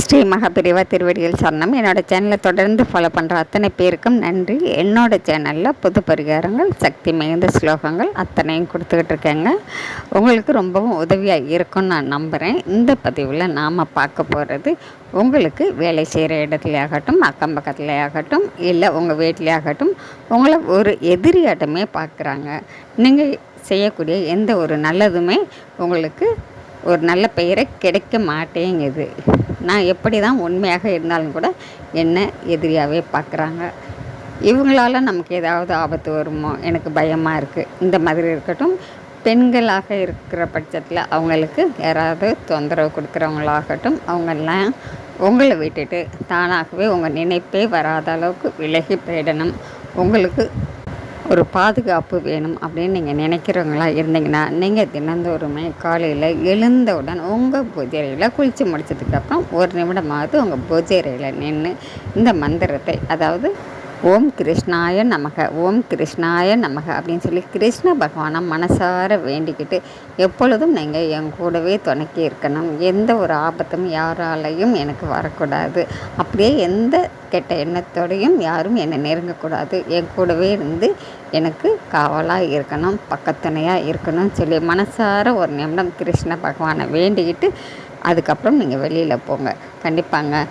ஸ்ரீ மகாபிரிவா திருவடிகள் சரணம். என்னோடய சேனலை தொடர்ந்து ஃபாலோ பண்ணுற அத்தனை பேருக்கும் நன்றி. என்னோடய சேனலில் புது பரிகாரங்கள், சக்தி மிகுந்த ஸ்லோகங்கள் அத்தனையும் கொடுத்துக்கிட்டு இருக்கேங்க. உங்களுக்கு ரொம்பவும் உதவியாக இருக்கும்னு நான் நம்புகிறேன். இந்த பதிவில் நாம் பார்க்க போகிறது, உங்களுக்கு வேலை செய்கிற இடத்துலையாகட்டும், அக்கம் பக்கத்துலையாகட்டும், இல்லை உங்கள் வீட்டிலையாகட்டும், உங்களை ஒரு எதிரியாட்டமே பார்க்குறாங்க. நீங்கள் செய்யக்கூடிய எந்த ஒரு நல்லதுமே உங்களுக்கு ஒரு நல்ல பெயரை கிடைக்க மாட்டேங்குது. நான் எப்படி தான் உண்மையாக இருந்தாலும் கூட என்ன எதிரியாகவே பார்க்குறாங்க. இவங்களால நமக்கு ஏதாவது ஆபத்து வருமோ, எனக்கு பயமாக இருக்குது. இந்த மாதிரி இருக்கட்டும். பெண்களாக இருக்கிற பட்சத்தில் அவங்களுக்கு யாராவது தொந்தரவு கொடுக்குறவங்களாகட்டும், அவங்கெல்லாம் உங்களை விட்டுட்டு தானாகவே உங்கள் நினைப்பே வராத அளவுக்கு விலகி போயிடணும். உங்களுக்கு ஒரு பாதுகாப்பு வேணும் அப்படின்னு நீங்கள் நினைக்கிறவங்களா இருந்தீங்கன்னா, நீங்கள் தினந்தோறுமே காலையில் எழுந்தவுடன் உங்கள் பூஜை அறையில் குளித்து முடிச்சதுக்கப்புறம் ஒரு நிமிடமாவது உங்கள் பூஜை அறையில் நின்று இந்த மந்திரத்தை, அதாவது ஓம் கிருஷ்ணாய நமக, ஓம் கிருஷ்ணாய நமக அப்படின்னு சொல்லி கிருஷ்ண பகவானை மனசார வேண்டிக்கிட்டு எப்பொழுதும் நீங்கள் என் கூடவே துணைக்கி இருக்கணும். எந்த ஒரு ஆபத்தும் யாராலையும் எனக்கு வரக்கூடாது. அப்படியே எந்த கெட்ட எண்ணத்தோடையும் யாரும் என்னை நெருங்கக்கூடாது. என் கூடவே இருந்து எனக்கு காவலாக இருக்கணும், பக்கத்துணையாக இருக்கணும்னு சொல்லி மனசார ஒரு நிமிடம் கிருஷ்ண பகவானை வேண்டிக்கிட்டு அதுக்கப்புறம் நீங்கள் வெளியில் போங்க. கண்டிப்பாங்க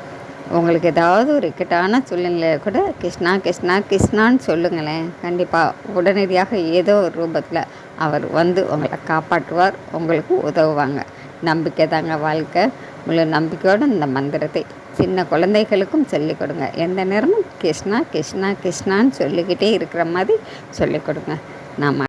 உங்களுக்கு ஏதாவது ஒரு இக்கட்டான சூழ்நிலையில் கூட கிருஷ்ணா கிருஷ்ணா கிருஷ்ணான்னு சொல்லுங்களேன். கண்டிப்பாக உடனடியாக ஏதோ ஒரு ரூபத்தில் அவர் வந்து உங்களை காப்பாற்றுவார், உங்களுக்கு உதவுவாங்க. நம்பிக்கை தாங்க வாழ்க்கை. முழு நம்பிக்கையோடு இந்த மந்திரத்தை சின்ன குழந்தைகளுக்கும் சொல்லிக் கொடுங்க. எந்த நேரமும் கிருஷ்ணா கிருஷ்ணா கிருஷ்ணான்னு சொல்லிக்கிட்டே இருக்கிற மாதிரி சொல்லிக் கொடுங்க. நாம்